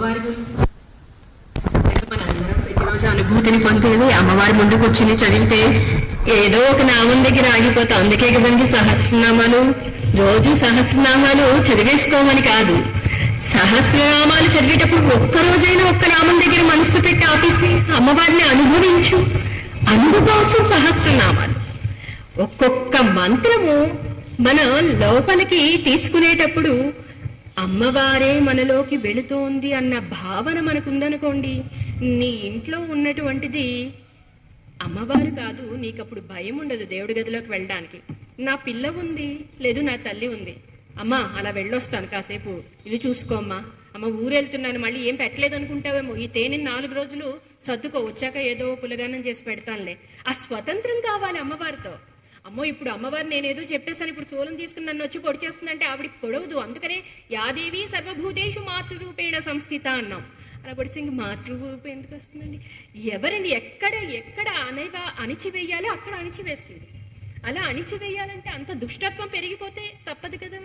అమ్మవారి గురించి మనందరం ప్రతిరోజు అనుభూతిని పొందేది అమ్మవారి ముందుకు వచ్చి చదివితే ఏదో ఒక నామం దగ్గర ఆగిపోతాం. అందుకే కదండి సహస్రనామాలు. రోజు సహస్రనామాలు చదివేసుకోమని కాదు, సహస్రనామాలు చదివేటప్పుడు ఒక్కరోజైనా ఒక్క నామం దగ్గర మనసు పెట్టి ఆపేసి అమ్మవారిని అనుభవించు. అందుకోసం సహస్రనామాలు. ఒక్కొక్క మంత్రము మన లోపలికి తీసుకునేటప్పుడు అమ్మవారే మనలోకి వెళుతోంది అన్న భావన మనకుందనుకోండి, నీ ఇంట్లో ఉన్నటువంటిది అమ్మవారు కాదు, నీకప్పుడు భయం ఉండదు దేవుడి గదిలోకి వెళ్ళడానికి. నా పిల్ల ఉంది, లేదు నా తల్లి ఉంది, అమ్మా అలా వెళ్ళొస్తాను, కాసేపు ఇల్లు చూసుకోమ్మా, అమ్మ ఊరెళ్తున్నాను, మళ్ళీ ఏం పెట్టలేదు అనుకుంటావేమో, ఈ తేనె 4 రోజులు సర్దుకో, వచ్చాక ఏదో పులగానం చేసి పెడతానులే. ఆ స్వతంత్రం కావాలి అమ్మవారితో. అమ్మో ఇప్పుడు అమ్మవారు నేనేదో చెప్పేసాను, ఇప్పుడు శూలం తీసుకుని నన్ను వచ్చి పొడి చేస్తుందంటే ఆవిడికి పొడవదు. అందుకనే యాదేవి సర్వభూతేషు మాతృరూపేణ సంస్థిత అన్నాం. అలా పొడిచి ఇంక మాతృరూపం ఎందుకు వస్తుందండి? ఎవరిని ఎక్కడ ఎక్కడ అణిచివేయాలో అక్కడ అణిచివేస్తుంది. అలా అణిచివేయాలంటే అంత దుష్టత్వం పెరిగిపోతే తప్పదు కదా.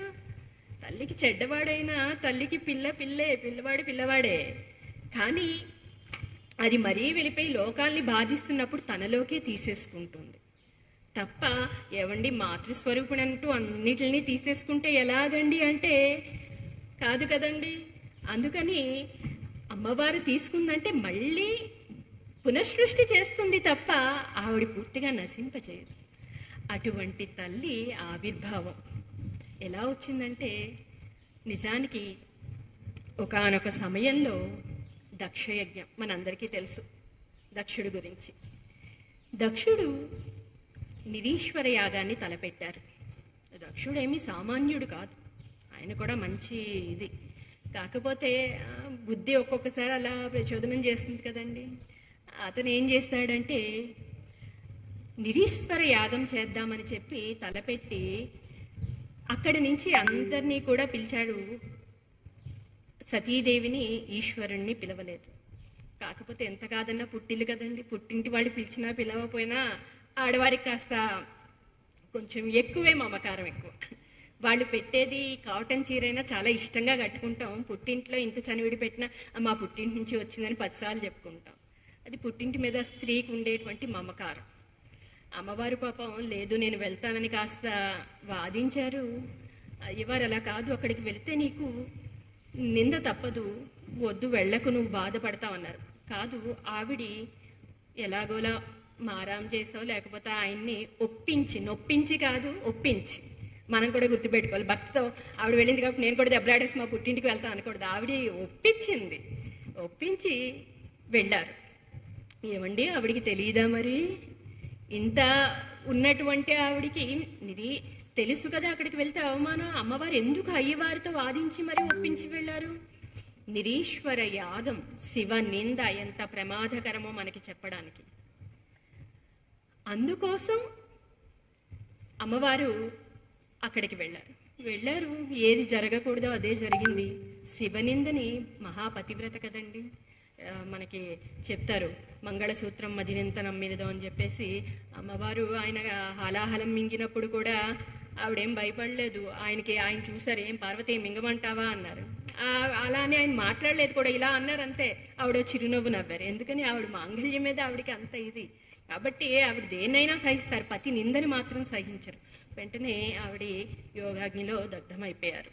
తల్లికి చెడ్డవాడైనా తల్లికి పిల్లే, పిల్లవాడు పిల్లవాడే. కానీ అది మరీ వెళ్ళిపోయి లోకాల్ని బాధిస్తున్నప్పుడు తనలోకే తీసేసుకుంటుంది తప్ప, ఏవండి మాతృస్వరూపుడు అంటూ అన్నిటిని తీసేసుకుంటే ఎలాగండి అంటే కాదు కదండి. అందుకని అమ్మవారు తీసుకుందంటే మళ్ళీ పునఃసృష్టి చేస్తుంది తప్ప ఆవిడ పూర్తిగా నశింపచేయదు. అటువంటి తల్లి ఆవిర్భావం ఎలా వచ్చిందంటే, నిజానికి ఒకానొక సమయంలో దక్షయజ్ఞం మనందరికీ తెలుసు. దక్షుడు గురించి, దక్షుడు నిరీశ్వర యాగాన్ని తలపెట్టారు. దక్షుడేమీ సామాన్యుడు కాదు, ఆయన కూడా మంచి ఇది. కాకపోతే బుద్ధి ఒక్కొక్కసారి అలా ప్రచోదనం చేస్తుంది కదండి. అతను ఏం చేస్తాడంటే నిరీశ్వర యాగం చేద్దామని చెప్పి తలపెట్టి అక్కడి నుంచి అందరినీ కూడా పిలిచాడు. సతీదేవిని ఈశ్వరుణ్ణి పిలవలేదు. కాకపోతే ఎంత కాదన్నా పుట్టిల్లు కదండి, పుట్టింటి వాళ్ళు పిలిచినా పిలవపోయినా ఆడవారికి కాస్త కొంచెం ఎక్కువే మమకారం ఎక్కువ. వాళ్ళు పెట్టేది కాటన్ చీరైనా చాలా ఇష్టంగా కట్టుకుంటాం. పుట్టింట్లో ఇంత చనివిడి పెట్టినా మా పుట్టింటి నుంచి వచ్చిందని 10 సార్లు చెప్పుకుంటాం. అది పుట్టింటి మీద స్త్రీకి ఉండేటువంటి మమకారం. అమ్మవారు పాపం లేదు నేను వెళ్తానని కాస్త వాదించారు. అయ్యవారు అలా కాదు, అక్కడికి వెళితే నీకు నింద తప్పదు, వద్దు వెళ్ళకు, నువ్వు బాధపడతావన్నారు. కాదు, ఆవిడి ఎలాగోలా మారాం చేసావు, లేకపోతే ఆయన్ని ఒప్పించి, నొప్పించి కాదు ఒప్పించి. మనం కూడా గుర్తుపెట్టుకోవాలి, భర్తతో ఆవిడ వెళ్ళింది కాబట్టి నేను కూడా దెబ్బలాడేసి మా పుట్టింటికి వెళ్తాను అనకూడదు. ఆవిడ ఒప్పించింది, ఒప్పించి వెళ్ళారు. ఏమండి ఆవిడికి తెలియదా మరి? ఇంత ఉన్నటువంటి ఆవిడికి ఇది తెలుసు కదా, అక్కడికి వెళ్తే అవమానం. అమ్మవారు ఎందుకు అయ్యవారితో వాదించి మరి ఒప్పించి వెళ్ళారు? నిరీశ్వర యాగం, శివ నింద ఎంత ప్రమాదకరమో మనకి చెప్పడానికి. అందుకోసం అమ్మవారు అక్కడికి వెళ్ళారు. ఏది జరగకూడదో అదే జరిగింది. శివనిందని మహాపతివ్రత కదండి. మనకి చెప్తారు మంగళసూత్రం మదినెంత నమ్మినదో అని చెప్పేసి. అమ్మవారు ఆయన హలాహలం మింగినప్పుడు కూడా ఆవిడేం భయపడలేదు. ఆయన చూసారు, ఏం పార్వతి మింగమంటావా అన్నారు. అలానే ఆయన మాట్లాడలేదు కూడా, ఇలా అన్నారు అంతే. ఆవిడ చిరునవ్వు నవ్వారు. ఎందుకని ఆవిడ మాంగళ్యం మీద ఆవిడకి అంత ఇది కాబట్టి ఆవిడ దేన్నైనా సహిస్తారు, పతి నిందని మాత్రం సహించరు. వెంటనే ఆవిడ యోగాగ్నిలో దగ్ధమైపోయారు.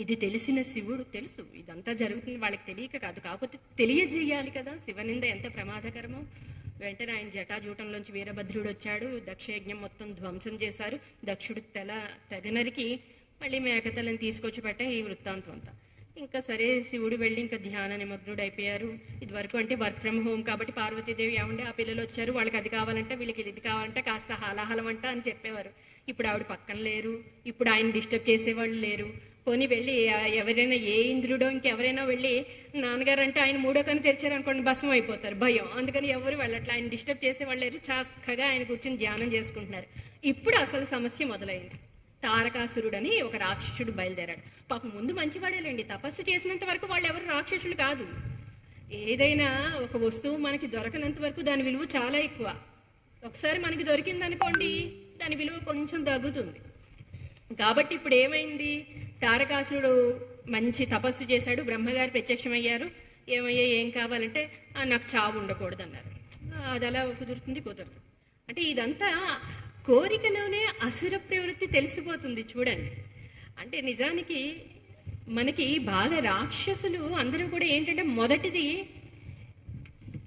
ఇది తెలిసిన శివుడు, తెలుసు ఇదంతా జరుగుతుంది, వాళ్ళకి తెలియక కాదు, కాకపోతే తెలియజేయాలి కదా శివనింద ఎంత ప్రమాదకరమో. వెంటనే ఆయన జటాజూటంలోంచి వీరభద్రుడు వచ్చాడు. దక్షయజ్ఞం మొత్తం ధ్వంసం చేశారు. దక్షుడు తెగనరికి మళ్ళీ మేకతలను తీసుకొచ్చి పెట్టా. ఈ వృత్తాంతం అంతా ఇంకా సరే. శివుడు వెళ్ళి ఇంకా ధ్యాన నిమగ్నుడు అయిపోయారు. ఇది వరకు అంటే వర్క్ ఫ్రమ్ హోమ్ కాబట్టి పార్వతీదేవి ఏమంటే ఆ పిల్లలు వచ్చారు, వాళ్ళకి అది కావాలంటే వీళ్ళకి ఇది కావాలంటే కాస్త హాలాహలం అంట అని చెప్పేవారు. ఇప్పుడు ఆవిడ పక్కన లేరు, ఇప్పుడు ఆయన డిస్టర్బ్ చేసేవాళ్ళు లేరు. పోనీ వెళ్ళి ఎవరైనా ఏ ఇంద్రుడో ఇంకెవరైనా వెళ్ళి నాన్నగారు అంటే ఆయన 3వ కన్ను తెరిచారు అనుకోండి, భస్మం అయిపోతారు, భయం. అందుకని ఎవరు వెళ్ళట్లా, ఆయన డిస్టర్బ్ చేసేవాళ్ళు లేరు. చక్కగా ఆయన కూర్చొని ధ్యానం చేసుకుంటున్నారు. ఇప్పుడు అసలు సమస్య మొదలైంది. తారకాసురుడని ఒక రాక్షసుడు బయలుదేరాడు. పాపం ముందు మంచివాడేలేండి, తపస్సు చేసినంత వరకు వాళ్ళు ఎవరు రాక్షసులు కాదు. ఏదైనా ఒక వస్తువు మనకి దొరకనంత వరకు దాని విలువ చాలా ఎక్కువ. ఒకసారి మనకి దొరికిందనుకోండి దాని విలువ కొంచెం తగ్గుతుంది. కాబట్టి ఇప్పుడు ఏమైంది, తారకాసురుడు మంచి తపస్సు చేశాడు, బ్రహ్మగారు ప్రత్యక్షమయ్యారు. ఏమయ్యా ఏం కావాలంటే నాకు చావు ఉండకూడదు అన్నారు. అది ఎలా కుదురుతుంది? కుదరదు. అంటే ఇదంతా కోరికలోనే అసుర ప్రవృత్తి తెలిసిపోతుంది చూడండి. అంటే నిజానికి మనకి బాగా రాక్షసులు అందరూ కూడా ఏంటంటే మొదటిది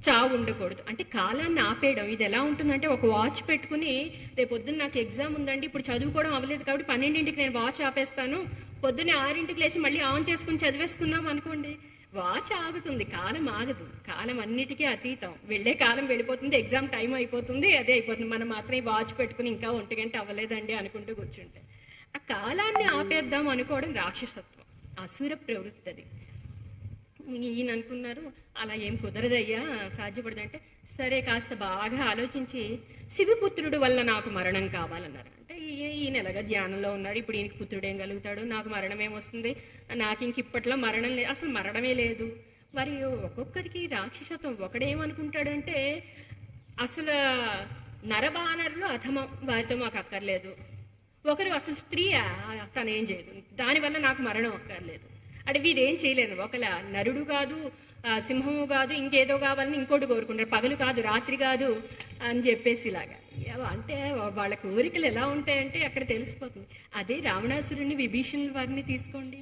చావు ఉండకూడదు, అంటే కాలాన్ని ఆపేయడం. ఇది ఎలా ఉంటుందంటే ఒక వాచ్ పెట్టుకుని రేపొద్దున నాకు ఎగ్జామ్ ఉందండి, ఇప్పుడు చదువుకోవడం అవ్వలేదు కాబట్టి 12ంటికి నేను వాచ్ ఆపేస్తాను, పొద్దున్నే 6ంటికి లేచి మళ్ళీ ఆన్ చేసుకుని చదివేసుకున్నాం అనుకోండి, వాచ్ ఆగుతుంది, కాలం ఆగదు. కాలం అన్నిటికీ అతీతం. వెళ్ళే కాలం వెళ్ళిపోతుంది, ఎగ్జామ్ టైం అయిపోతుంది, అదే అయిపోతుంది. మనం మాత్రం ఈ వాచ్ పెట్టుకుని ఇంకా 1 గంట అవ్వలేదండి అనుకుంటూ కూర్చుంటే ఆ కాలాన్ని ఆపేద్దాం అనుకోవడం రాక్షసత్వం, అసుర ప్రవృత్తి అది. ఈయన అనుకున్నారు అలా ఏం కుదరదయ్యా, సాధ్యపడదంటే సరే కాస్త బాగా ఆలోచించి శివపుత్రుడు వల్ల నాకు మరణం కావాలన్నారు. అంటే ఈయన ఎలాగా ధ్యానంలో ఉన్నాడు, ఇప్పుడు ఈయనకి పుత్రుడు ఏం కలుగుతాడు, నాకు మరణం ఏమొస్తుంది, నాకు ఇంక ఇప్పట్లో మరణం లేదు, అసలు మరణమే లేదు. మరి ఒక్కొక్కరికి రాక్షసత్వం. ఒకడేమనుకుంటాడంటే అసలు నరబానరులు అధమం, వారితో మాకు అక్కర్లేదు. ఒకరు అసలు స్త్రీయా, తనేం చేయదు, దానివల్ల నాకు మరణం అక్కర్లేదు. అంటే వీరేం చేయలేరు. ఒకలా నరుడు కాదు, సింహము కాదు, ఇంకేదో కావాలని ఇంకోటి కోరుకుంటారు. పగలు కాదు, రాత్రి కాదు అని చెప్పేసి ఇలాగా. అంటే వాళ్ళ కోరికలు ఎలా ఉంటాయంటే అక్కడ తెలిసిపోతుంది. అదే రావణాసురుడిని, విభీషణుల వారిని తీసుకోండి.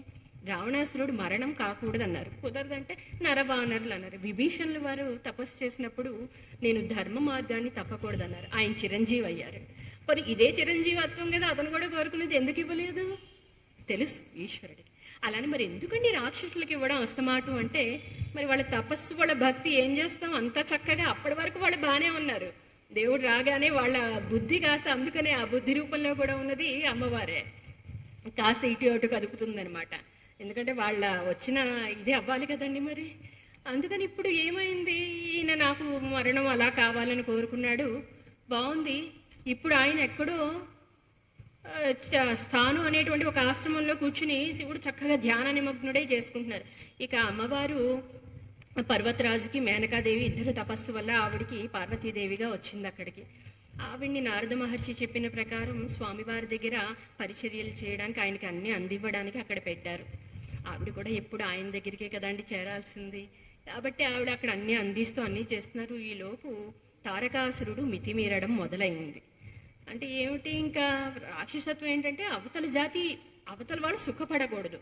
రావణాసురుడు మరణం కాకూడదు అన్నారు, కుదరదంటే నరవానరులు అన్నారు. విభీషణుల వారు తపస్సు చేసినప్పుడు నేను ధర్మ మార్గాన్ని తప్పకూడదు అన్నారు, ఆయన చిరంజీవి అయ్యారు. మరి ఇదే చిరంజీవత్వం కదా అతను కూడా కోరుకునేది, ఎందుకు ఇవ్వలేదు? తెలుసు ఈశ్వరుడికి. అలానే మరి ఎందుకండి రాక్షసులకు ఇవ్వడం అస్తమాటం అంటే, మరి వాళ్ళ తపస్సు, వాళ్ళ భక్తి ఏం చేస్తాం, అంతా చక్కగా అప్పటి వరకు వాళ్ళు బాగానే ఉన్నారు. దేవుడు రాగానే వాళ్ళ బుద్ధి కాస్త, అందుకనే ఆ బుద్ధి రూపంలో కూడా ఉన్నది అమ్మవారే, కాస్త ఇటు అటు కదుపుతుందనమాట. ఎందుకంటే వాళ్ళ వచ్చిన ఇది అవ్వాలి కదండి మరి. అందుకని ఇప్పుడు ఏమైంది, ఈయన నాకు మరణం అలా కావాలని కోరుకున్నాడు, బాగుంది. ఇప్పుడు ఆయన ఎక్కడో స్థాను అనేటువంటి ఒక ఆశ్రమంలో కూర్చుని శివుడు చక్కగా ధ్యాన నిమగ్నుడే చేసుకుంటున్నారు. ఇక అమ్మవారు పర్వతరాజుకి మేనకాదేవి ఇద్దరు తపస్సు వల్ల ఆవిడికి పార్వతీదేవిగా వచ్చింది అక్కడికి. ఆవిడ్ని నారద మహర్షి చెప్పిన ప్రకారం స్వామివారి దగ్గర పరిచర్యలు చేయడానికి, ఆయనకి అన్నీ అందివ్వడానికి అక్కడ పెట్టారు. ఆవిడ కూడా ఎప్పుడు ఆయన దగ్గరికే కదండి చేరాల్సింది, కాబట్టి ఆవిడ అక్కడ అన్నీ అందిస్తూ అన్నీ చేస్తున్నారు. ఈలోపు తారకాసురుడు మితిమీరడం మొదలైంది. అంటే ఏమిటి, ఇంకా రాక్షసత్వం ఏంటంటే అవతల వాడు సుఖపడకూడదు,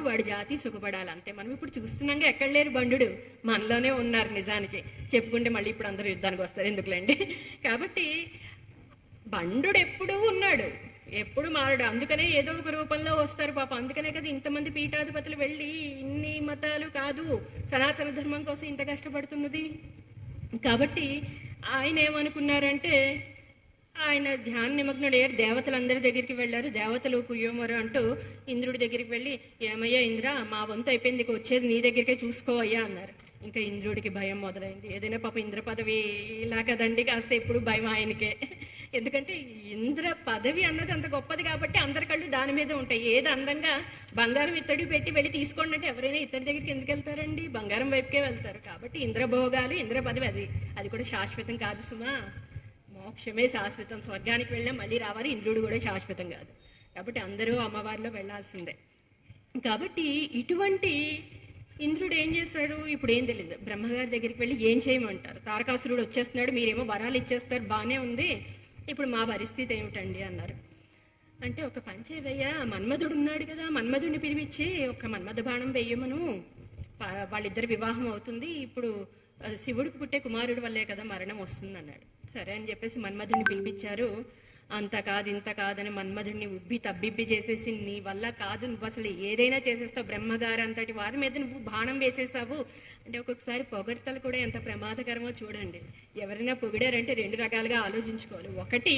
వాడి జాతి సుఖపడాలి అంతే. మనం ఇప్పుడు చూస్తున్నాగా, ఎక్కడ లేరు బండు, మనలోనే ఉన్నారు. నిజానికి చెప్పుకుంటే మళ్ళీ ఇప్పుడు అందరూ యుద్ధానికి వస్తారు, ఎందుకులేండి. కాబట్టి బండు ఎప్పుడూ ఉన్నాడు, ఎప్పుడు మారడు. అందుకనే ఏదో ఒక రూపంలో వస్తారు పాపం. అందుకనే కదా ఇంతమంది పీఠాధిపతులు వెళ్ళి ఇన్ని మతాలు కాదు, సనాతన ధర్మం కోసం ఇంత కష్టపడుతున్నది. కాబట్టి ఆయన ఏమనుకున్నారంటే, ఆయన ధ్యాన నిమగ్నుడయ్యారు. దేవతలందరి దగ్గరికి వెళ్ళారు. దేవతలు కుయ్యోమరు అంటూ ఇంద్రుడి దగ్గరికి వెళ్ళి, ఏమయ్యా ఇంద్ర, మా వంతు అయిపోయింది, ఇక వచ్చేది నీ దగ్గరికే, చూసుకోవయ్యా అన్నారు. ఇంకా ఇంద్రుడికి భయం మొదలైంది. ఏదైనా పాప ఇంద్ర పదవి ఇలా కదండి, కాస్త ఎప్పుడు భయం ఆయనకే. ఎందుకంటే ఇంద్ర పదవి అన్నది అంత గొప్పది కాబట్టి అందరి కళ్ళు దాని మీద ఉంటాయి. ఏది అందంగా బంగారం ఇత్తడి పెట్టి వెళ్ళి తీసుకోండి అంటే ఎవరైనా ఇత్తడి దగ్గరికి ఎందుకు వెళ్తారండి, బంగారం వైపుకే వెళ్తారు. కాబట్టి ఇంద్రభోగాలు, ఇంద్ర పదవి అది కూడా శాశ్వతం కాదు సుమా. మోక్షమే శాశ్వతం, స్వర్గానికి వెళ్ళినా మళ్ళీ రావాలి. ఇంద్రుడు కూడా శాశ్వతం కాదు. కాబట్టి అందరూ అమ్మవారిలో వెళ్లాల్సిందే. కాబట్టి ఇటువంటి ఇంద్రుడు ఏం చేశాడు, ఇప్పుడు ఏం తెలియదు, బ్రహ్మగారి దగ్గరికి వెళ్ళి ఏం చేయమంటారు, తారకాసురుడు వచ్చేస్తున్నాడు, మీరేమో వరాలు ఇచ్చేస్తారు, బాగానే ఉంది, ఇప్పుడు మా పరిస్థితి ఏమిటండి అన్నారు. అంటే ఒక పంచేవయ్య, మన్మధుడు ఉన్నాడు కదా, మన్మధుడిని పిలిపించి ఒక మన్మథ బాణం వెయ్యమను, వాళ్ళిద్దరు వివాహం అవుతుంది, ఇప్పుడు శివుడికి పుట్టే కుమారుడి వల్లే కదా మరణం వస్తుంది అన్నాడు. సరే అని చెప్పేసి మన్మధుడిని పిలిపించారు. అంత కాదు ఇంత కాదని మన్మధుడిని ఉబ్బి తబ్బిబ్బి చేసేసి, నీ వల్ల కాదు, నువ్వు అసలు ఏదైనా చేసేస్తావు, బ్రహ్మగారు అంతటి వారి మీద నువ్వు బాణం వేసేసావు అంటే. ఒక్కొక్కసారి పొగడ్తలు కూడా ఎంత ప్రమాదకరమో చూడండి. ఎవరైనా పొగిడారంటే 2 రకాలుగా ఆలోచించుకోవాలి. ఒకటి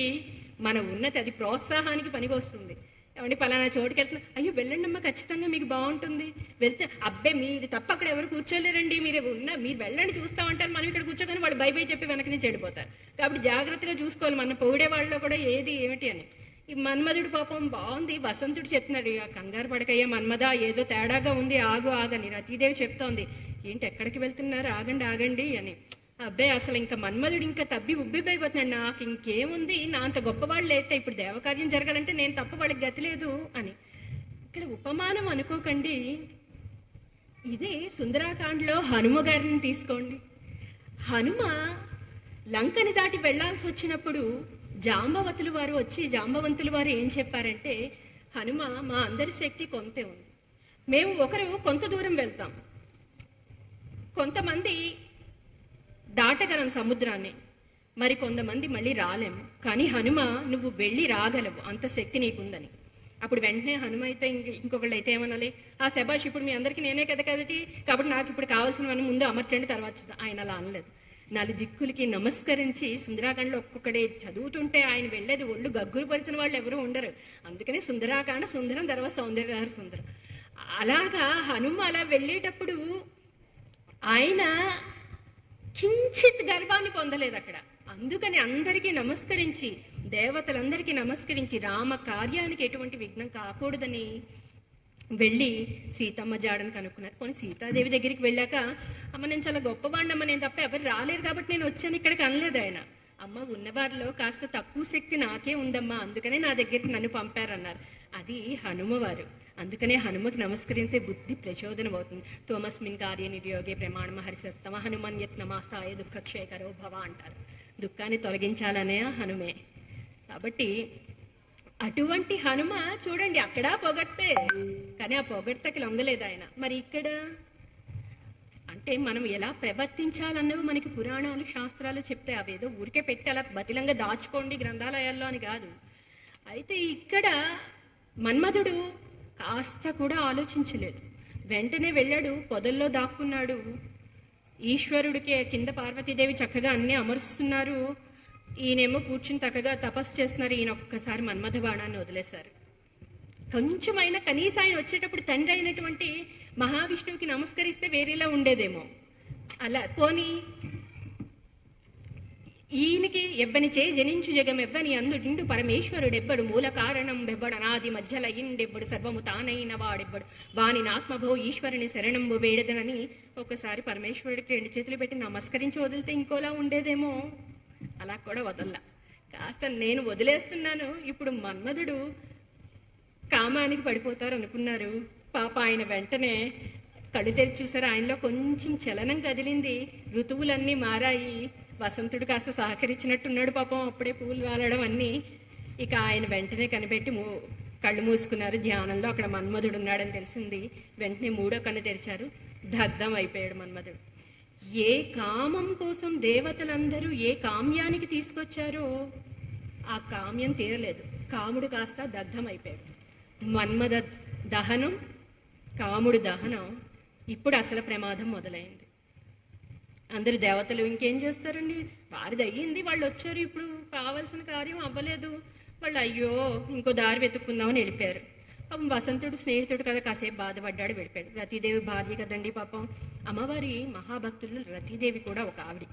మన ఉన్నతి, అది ప్రోత్సాహానికి పనికి వస్తుంది. ఏమంటే పలానా చోటుకి వెళ్తున్నా, అయ్యో వెళ్ళండి అమ్మా, ఖచ్చితంగా మీకు బాగుంటుంది, వెళ్తే అబ్బే మీరు తప్ప అక్కడ ఎవరు కూర్చోలేరండి, మీరు వెళ్ళండి చూస్తామంటారు. మనం ఇక్కడ కూర్చోగానే వాళ్ళు బై బై చెప్పి వెనక నుంచి చెడిపోతారు. కాబట్టి జాగ్రత్తగా చూసుకోవాలి మన పొగిడే వాళ్ళలో కూడా ఏది ఏమిటి అని. ఈ మన్మధుడు పాపం బాగుంది, వసంతుడు చెప్తున్నాడు, కంగారు పడకయ్యా మన్మధ, ఏదో తేడాగా ఉంది, ఆగని రతీదేవి చెప్తోంది. ఏంటి ఎక్కడికి వెళ్తున్నారు, ఆగండి అని. అబ్బాయి అసలు ఇంకా మన్మధుడు ఇంకా తబ్బి ఉబ్బిపోయిపోతున్నాడు, నాకు ఇంకేముంది, నా అంత గొప్పవాళ్ళు లేతే ఇప్పుడు దేవకార్యం జరగాలంటే నేను తప్ప వాళ్ళకి గతి లేదు అని. ఇక్కడ ఉపమానం అనుకోకండి. ఇదే సుందరాకాండలో హనుమ గారిని తీసుకోండి. హనుమ లంకని దాటి వెళ్లాల్సి వచ్చినప్పుడు జాంబవంతులు వారు ఏం చెప్పారంటే, హనుమ, మా అందరి శక్తి కొంతే ఉంది, మేము ఒకరు కొంత దూరం వెళ్తాం, కొంతమంది దాటగలం సముద్రాన్ని, మరి కొంతమంది మళ్ళీ రాలేము, కానీ హనుమ నువ్వు వెళ్ళి రాగలవు, అంత శక్తి నీకుందని. అప్పుడు వెంటనే హనుమ అయితే ఇంకొకళ్ళు అయితే ఏమనాలి, ఆ శబాష్, ఇప్పుడు మీ అందరికీ నేనే కదా కాబట్టి నాకు ఇప్పుడు కావాల్సినవన్నీ ముందు అమర్చండి, తర్వాత. ఆయన అలా అనలేదు. 4 దిక్కులకి నమస్కరించి సుందరాకాండలో ఒక్కొక్కడే చదువుతుంటే ఆయన వెళ్ళేది ఒళ్ళు గగ్గురు పరిచిన వాళ్ళు ఎవరు ఉండరు. అందుకని సుందరాకాండ సుందరం, తర్వాత సౌందర్యలహరి సుందరం. అలాగా హనుమ అలా వెళ్ళేటప్పుడు ఆయన కించిత్ గర్వాన్ని పొందలేదు అక్కడ. అందుకని అందరికీ నమస్కరించి, దేవతలందరికీ నమస్కరించి, రామ కార్యానికి ఎటువంటి విఘ్నం కాకూడదని వెళ్ళి సీతమ్మ జాడని కనుక్కున్నారు. కొన్ని సీతాదేవి దగ్గరికి వెళ్ళాక, అమ్మ నేను చాలా గొప్పవాడిని అమ్మ, నేను తప్ప ఎవరు రాలేరు కాబట్టి నేను వచ్చాను ఇక్కడికి అనలేదు ఆయన. అమ్మ, ఉన్నవారిలో కాస్త తక్కువ శక్తి నాకే ఉందమ్మా, అందుకనే నా దగ్గరికి నన్ను పంపారన్నారు. అది హనుమవారు. అందుకనే హనుమకి నమస్కరిస్తే బుద్ధి ప్రచోదనం అవుతుంది. తోమస్మిన్ కార్య నిర్యోగే ప్రమాణమ హరిసత్తమ హనుమన్యత్నమాస్తాయ దుఃఖక్షయకరో భవ అంటారు. దుఃఖాన్ని తొలగించాలనే హనుమే. కాబట్టి అటువంటి హనుమ చూడండి, అక్కడ పొగడ్తే, కానీ ఆ పొగడ్తకి లొంగలేదు ఆయన. మరి ఇక్కడ అంటే మనం ఎలా ప్రవర్తించాలన్నవి మనకి పురాణాలు, శాస్త్రాలు చెప్తే, అవేదో ఊరికే పెట్టి అలా బతిలంగా దాచుకోండి గ్రంథాలయాల్లో అని కాదు. అయితే ఇక్కడ మన్మధుడు కాస్త కూడా ఆలోచించలేదు. వెంటనే వెళ్ళాడు, పొదల్లో దాక్కున్నాడు. ఈశ్వరుడికి కింద పార్వతీదేవి చక్కగా అన్నీ అమరుస్తున్నారు, ఈయనేమో కూర్చుని చక్కగా తపస్సు చేస్తున్నారు. ఈయన ఒక్కసారి మన్మథ బాణాన్ని వదిలేశారు. కొంచెమైనా కనీసం ఆయన వచ్చేటప్పుడు తండ్రి అయినటువంటి మహావిష్ణువుకి నమస్కరిస్తే వేరేలా ఉండేదేమో. అలా పోనీ ఈయనకి ఎవ్వని చే జనించు జగం ఎవ్వని అందుడిండు పరమేశ్వరుడెబ్బడు మూల కారణం బెబ్బడు అనాది మధ్యల ఇండెబ్బడు సర్వము తానైన వాడెబ్బడు వాని నాత్మభో ఈశ్వరుని శరణంబు వేడదనని ఒకసారి పరమేశ్వరుడికి 2 చేతులు పెట్టి నమస్కరించి వదిలితే ఇంకోలా ఉండేదేమో. అలా కూడా వదల్లా. కాస్త నేను వదిలేస్తున్నాను, ఇప్పుడు మన్మధుడు కామానికి పడిపోతారు అనుకున్నారు. పాప ఆయన వెంటనే కళ్ళు తెరిచి చూసారు. ఆయనలో కొంచెం చలనం కదిలింది, ఋతువులన్నీ మారాయి. వసంతుడు కాస్త సహకరించినట్టున్నాడు పాపం, అప్పుడే పూలు వాలడం అన్నీ. ఇక ఆయన వెంటనే కనిపెట్టి కళ్ళు మూసుకున్నారు. ధ్యానంలో అక్కడ మన్మధుడు ఉన్నాడని తెలిసింది. వెంటనే 3వ కన్ను తెరిచారు. దగ్ధం అయిపోయాడు మన్మధుడు. ఏ కామం కోసం దేవతలందరూ ఏ కామ్యానికి తీసుకొచ్చారో ఆ కామ్యం తీరలేదు. కాముడు కాస్త దగ్ధం అయిపోయాడు. మన్మథ దహనం, కాముడు దహనం. ఇప్పుడు అసలు ప్రమాదం మొదలైంది. అందరు దేవతలు ఇంకేం చేస్తారండి, వారిది అయ్యింది, వాళ్ళు వచ్చారు, ఇప్పుడు కావాల్సిన కార్యం అవ్వలేదు, వాళ్ళు అయ్యో ఇంకో దారి వెతుక్కుందామని వెళ్ళిపోయారు. పాపం వసంతుడు స్నేహితుడు కదా, కాసేపు బాధపడ్డాడు, వెళ్ళిపోయాడు. రతీదేవి భార్య కదండి పాపం. అమ్మవారి మహాభక్తులు రతీదేవి కూడా ఒక ఆవిడ,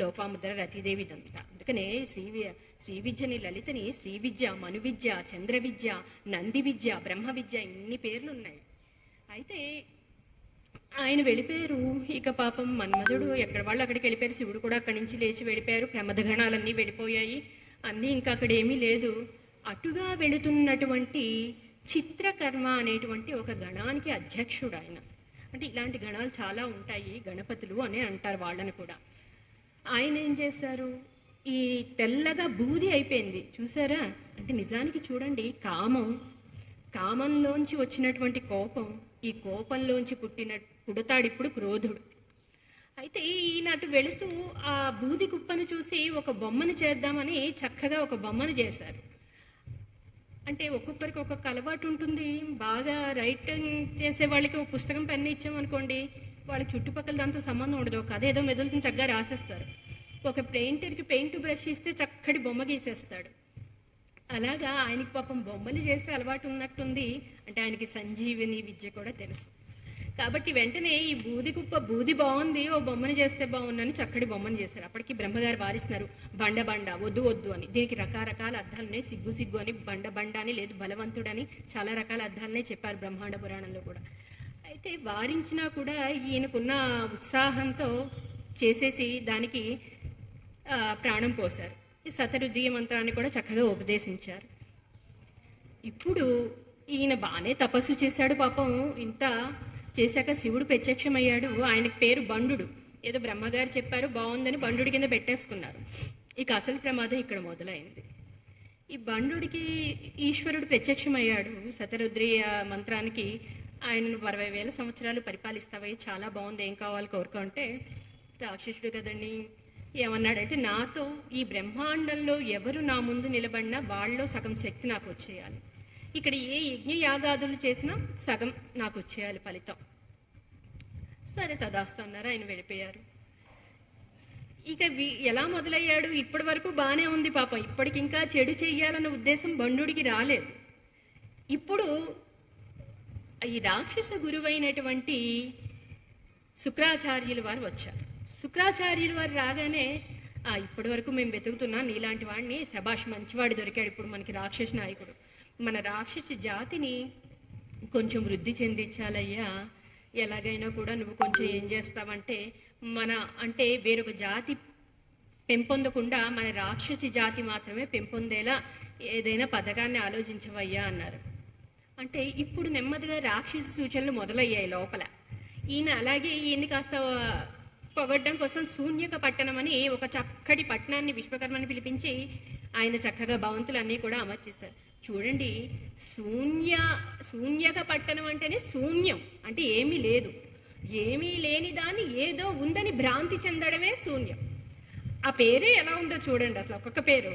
లోపాముద్ర రతీదేవి ఇదంతా. అందుకనే శ్రీ విద్యని, లలితని శ్రీ విద్య, మను విద్య, చంద్ర విద్య, నంది విద్య, బ్రహ్మ విద్య, ఇన్ని పేర్లు ఉన్నాయి. అయితే ఆయన వెళ్ళిపోయారు. ఇక పాపం మన్మధుడు ఎక్కడ వాళ్ళు అక్కడికి వెళ్ళిపోయారు. శివుడు కూడా అక్కడి నుంచి లేచి వెళ్ళిపోయారు. ప్రమదగణాలన్నీ వెళ్ళిపోయాయి. అన్నీ ఇంకా అక్కడ ఏమీ లేదు. అటుగా వెళుతున్నటువంటి చిత్రకర్మ అనేటువంటి ఒక గణానికి అధ్యక్షుడు ఆయన. అంటే ఇలాంటి గణాలు చాలా ఉంటాయి, గణపతులు అనే అంటారు వాళ్ళని కూడా. ఆయన ఏం చేశారు, ఈ తెల్లగా బూది అయిపోయింది చూసారా. అంటే నిజానికి చూడండి, కామంలోంచి వచ్చినటువంటి కోపం, ఈ కోపంలోంచి పుడతాడు ఇప్పుడు క్రోధుడు. అయితే ఈయన అటు వెళుతూ ఆ బూది కుప్పను చూసి ఒక బొమ్మను చేద్దామని చక్కగా ఒక బొమ్మను చేశారు. అంటే ఒక్కొక్కరికి ఒక్కొక్క అలవాటు ఉంటుంది. బాగా రైటింగ్ చేసే వాళ్ళకి ఒక పుస్తకం పెన్ను ఇచ్చామనుకోండి, వాళ్ళకి చుట్టుపక్కల దాంతో సంబంధం ఉండదు, ఒక అదేదో మెదులుతుంది చక్కగా రాసేస్తారు. ఒక పెయింటర్కి పెయింట్ బ్రష్ ఇస్తే చక్కటి బొమ్మ గీసేస్తాడు. అలాగా ఆయనకి పాపం బొమ్మలు చేసే అలవాటు ఉన్నట్టుంది. అంటే ఆయనకి సంజీవిని విద్య కూడా తెలుసు. కాబట్టి వెంటనే ఈ బూది కుప్ప బూది బాగుంది, ఓ బొమ్మను చేస్తే బాగుందని చక్కటి బొమ్మను చేశారు. అప్పటికి బ్రహ్మగారు వారిస్తున్నారు, బండ వద్దు అని. దీనికి రకరకాల అర్థాలున్నాయి. సిగ్గు అని, బండ అని, లేదు బలవంతుడని, చాలా రకాల అర్థాలనే చెప్పారు బ్రహ్మాండ పురాణంలో కూడా. అయితే వారించినా కూడా ఈయనకున్న ఉత్సాహంతో చేసేసి దానికి ప్రాణం పోశారు. ఈ శతరుద్రీయ మంత్రాన్ని కూడా చక్కగా ఉపదేశించారు. ఇప్పుడు ఈయన బాగానే తపస్సు చేశాడు పాపం. ఇంత చేశాక శివుడు ప్రత్యక్షమయ్యాడు. ఆయనకి పేరు బండు. ఏదో బ్రహ్మగారు చెప్పారు బాగుందని బండు కింద పెట్టేసుకున్నారు. ఇక అసలు ప్రమాదం ఇక్కడ మొదలైంది. ఈ బండుడికి ఈశ్వరుడు ప్రత్యక్షమయ్యాడు. శతరుద్రీయ మంత్రానికి ఆయనను 60,000 సంవత్సరాలు పరిపాలిస్తావే, చాలా బాగుంది, ఏం కావాలి కోరుకో అంటే, రాక్షసుడు కదండి ఏమన్నాడంటే, నాతో ఈ బ్రహ్మాండంలో ఎవరు నా ముందు నిలబడినా వాళ్ళలో సగం శక్తి నాకు వచ్చేయాలి. ఇక్కడ ఏ యజ్ఞ యాగాదులు చేసినా సగం నాకు వచ్చేయాలి ఫలితం. సరే తదాస్తు అన్నారు. ఆయన వెళ్ళిపోయారు. ఇక ఎలా మొదలయ్యాడు? ఇప్పటి వరకు బాగానే ఉంది పాపం. ఇప్పటికి ఇంకా చెడు చెయ్యాలన్న ఉద్దేశం బండుడికి రాలేదు. ఇప్పుడు ఈ రాక్షస గురువైనటువంటి శుక్రాచార్యుల వారు వచ్చారు. శుక్రాచార్యుల వారు రాగానే, ఇప్పటి వరకు మేము వెతుకుతున్నాం నీలాంటి వాడిని, శభాష్ మంచివాడు దొరికాడు ఇప్పుడు మనకి రాక్షస నాయకుడు, మన రాక్షస జాతిని కొంచెం వృద్ధి చెందించాలయ్యా, ఎలాగైనా కూడా నువ్వు కొంచెం ఏం చేస్తావంటే, అంటే వేరొక జాతి పెంపొందకుండా మన రాక్షస జాతి మాత్రమే పెంపొందేలా ఏదైనా పథకాన్ని ఆలోచించవయ్యా అన్నారు. అంటే ఇప్పుడు నెమ్మదిగా రాక్షస సూచనలు మొదలయ్యాయి లోపల. ఈయన అలాగే ఈయన్ని కాస్త పొగడ్డం కోసం శూన్యక పట్టణం అని ఒక చక్కటి పట్టణాన్ని విశ్వకర్మని పిలిపించి ఆయన చక్కగా భవంతులు అన్నీ కూడా అమర్చిస్తారు. చూడండి, శూన్యక పట్టణం అంటేనే శూన్యం, అంటే ఏమీ లేదు. ఏమీ లేని దాన్ని ఏదో ఉందని భ్రాంతి చెందడమే శూన్యం. ఆ పేరే ఎలా ఉందో చూడండి, అసలు ఒక్కొక్క పేరు.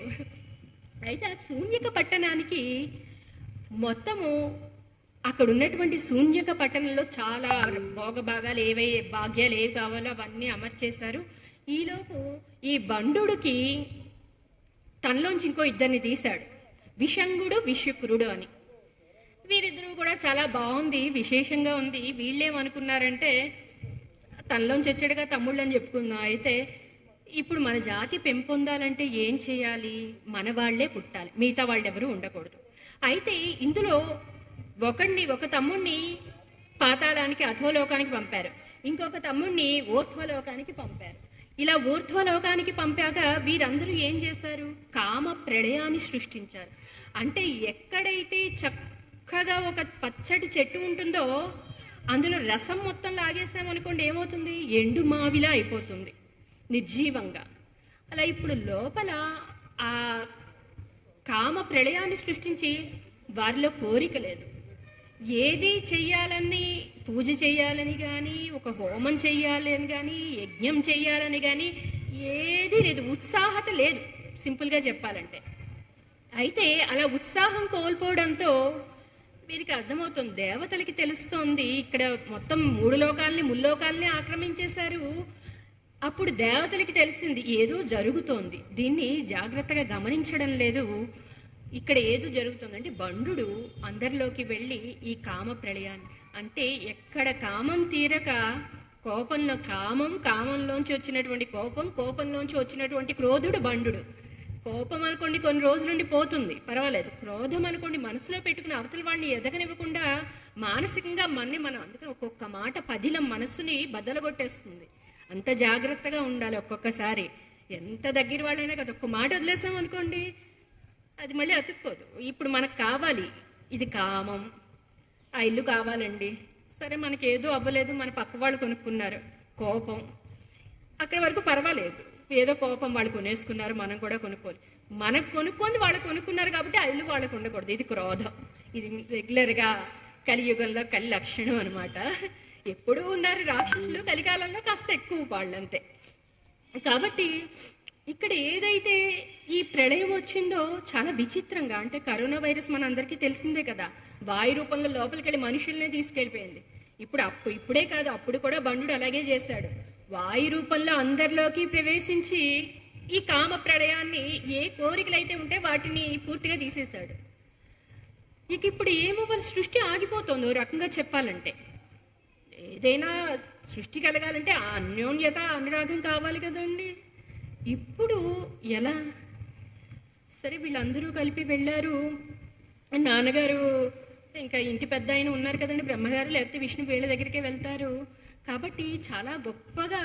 అయితే ఆ శూన్యక పట్టణానికి మొత్తము అక్కడ ఉన్నటువంటి శూన్యక పట్టణంలో చాలా భోగభాగాలు భాగ్యాలు ఏవి కావాలో అవన్నీ అమర్చేశారు. ఈలోపు ఈ బండుడికి తనలోంచి ఇంకో ఇద్దరిని తీశాడు, విషంగుడు విషుక్రుడు అని. వీరిద్దరూ కూడా చాలా బాగుంది, విశేషంగా ఉంది. వీళ్ళేమనుకున్నారంటే, తనలోంచి వచ్చాడుగా తమ్ముళ్ళు అని చెప్పుకుందాం. అయితే ఇప్పుడు మన జాతి పెంపొందాలంటే ఏం చేయాలి? మన వాళ్లే పుట్టాలి, మిగతా వాళ్ళు ఎవరు ఉండకూడదు. అయితే ఇందులో ఒక తమ్ముడిని పాతాళానికి అధోలోకానికి పంపారు, ఇంకొక తమ్ముడిని ఊర్ధ్వలోకానికి పంపారు. ఇలా ఊర్ధ్వలోకానికి పంపాక వీరందరూ ఏం చేశారు? కామ ప్రళయాన్ని సృష్టించారు. అంటే ఎక్కడైతే చక్కగా ఒక పచ్చటి చెట్టు ఉంటుందో అందులో రసం మొత్తం లాగేసామనుకోండి, ఏమవుతుంది? ఎండు మావిలా అయిపోతుంది నిర్జీవంగా. అలా ఇప్పుడు లోపల ఆ కామ ప్రళయాన్ని సృష్టించి వారిలో కోరిక లేదు. ఏది చెయ్యాలని, పూజ చేయాలని కానీ, ఒక హోమం చెయ్యాలని కానీ, యజ్ఞం చెయ్యాలని కానీ ఏది లేదు, ఉత్సాహత లేదు సింపుల్గా చెప్పాలంటే. అయితే అలా ఉత్సాహం కోల్పోవడంతో వీరికి అర్థమవుతుంది, దేవతలకి తెలుస్తోంది ఇక్కడ మొత్తం 3 లోకాలని ముల్లోకాలని ఆక్రమించేశారు. అప్పుడు దేవతలకి తెలిసింది ఏదో జరుగుతోంది, దీన్ని జాగ్రత్తగా గమనించడం లేదు, ఇక్కడ ఏదో జరుగుతుంది. అంటే బండు అందరిలోకి వెళ్ళి ఈ కామ ప్రళయాన్ని, అంటే ఎక్కడ కామం తీరక కోపంలో కామంలోంచి వచ్చినటువంటి కోపంలోంచి వచ్చినటువంటి క్రోధుడు బండు. కోపం అనుకోండి కొన్ని రోజుల నుండి పోతుంది, పర్వాలేదు. క్రోధం అనుకోండి మనసులో పెట్టుకుని అవతల వాడిని ఎదగనివ్వకుండా మానసికంగా మనం అందుకని ఒక్కొక్క మాట పదిలం మనసుని బద్దలగొట్టేస్తుంది. అంత జాగ్రత్తగా ఉండాలి. ఒక్కొక్కసారి ఎంత దగ్గర వాళ్ళైనా కదా, ఒక్క మాట వదిలేసాం అనుకోండి అది మళ్ళీ అతుక్కోదు. ఇప్పుడు మనకు కావాలి, ఇది కామం, ఆ ఇల్లు కావాలండి, సరే మనకి ఏదో అవ్వలేదు, మన పక్క వాళ్ళు కొనుక్కున్నారు, కోపం, అక్కడి వరకు పర్వాలేదు, ఏదో కోపం వాళ్ళు కొనేసుకున్నారు, మనం కూడా కొనుక్కోవాలి. మనకు కొనుక్కొని వాళ్ళు కొనుక్కున్నారు కాబట్టి ఆ ఇల్లు వాళ్ళకు ఉండకూడదు, ఇది క్రోధం. ఇది రెగ్యులర్గా కలియుగంలో కలి లక్షణం అనమాట. ఎప్పుడూ ఉన్నారు రాక్షసులు, కలికాలంలో కాస్త ఎక్కువ వాళ్ళంతే. కాబట్టి ఇక్కడ ఏదైతే ఈ ప్రళయం వచ్చిందో చాలా విచిత్రంగా, అంటే కరోనా వైరస్ మన అందరికీ తెలిసిందే కదా, వాయు రూపంలో లోపలికి వెళ్ళి మనుషుల్నే తీసుకెళ్ళిపోయింది. ఇప్పుడే కాదు, అప్పుడు కూడా బండు అలాగే చేశాడు. వాయు రూపంలో అందరిలోకి ప్రవేశించి ఈ కామ ప్రళయాన్ని, ఏ కోరికలు అయితే ఉంటే వాటిని పూర్తిగా తీసేశాడు. ఇక ఇప్పుడు ఏమో వాళ్ళ సృష్టి ఆగిపోతుంది. ఓ రకంగా చెప్పాలంటే, ఏదైనా సృష్టి కలగాలంటే ఆ అన్యోన్యత, అనురాగం కావాలి కదండి. ఇప్పుడు ఎలా? సరే వీళ్ళందరూ కలిపి వెళ్ళారు. నాన్నగారు ఇంకా ఇంటి పెద్ద ఆయన ఉన్నారు కదండి, బ్రహ్మగారు లేకపోతే విష్ణు, వీళ్ళ దగ్గరికే వెళ్తారు. కాబట్టి చాలా గొప్పగా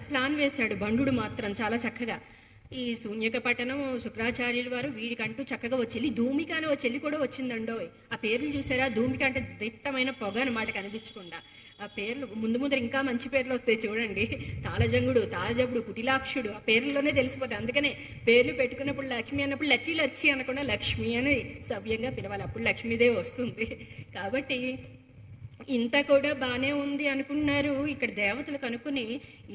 ప్లాన్ వేశాడు బండు మాత్రం, చాలా చక్కగా. ఈ శూన్యక పట్టణం శుక్రాచార్యుల వారు వీడికంటూ చక్కగా వచ్చి ధూమిక అనే ఓ చెల్లి కూడా వచ్చిందండో. ఆ పేర్లు చూసారా? ధూమిక అంటే దిట్టమైన పొగ అనమాట, కనిపించకుండా. ఆ పేర్లు ముందు ముందర ఇంకా మంచి పేర్లు వస్తాయి చూడండి. తాళజంగుడు, తాళజబుడు, కుటిలాక్షుడు, ఆ పేర్లలోనే తెలిసిపోతాయి. అందుకనే పేర్లు పెట్టుకున్నప్పుడు లక్ష్మి అన్నప్పుడు లచ్చి లచ్చి అనకుండా లక్ష్మి అని సవ్యంగా పిలవాలి, అప్పుడు లక్ష్మీదేవి వస్తుంది. కాబట్టి ఇంత కూడా బాగానే ఉంది అనుకున్నారు ఇక్కడ దేవతలు కనుక్కుని,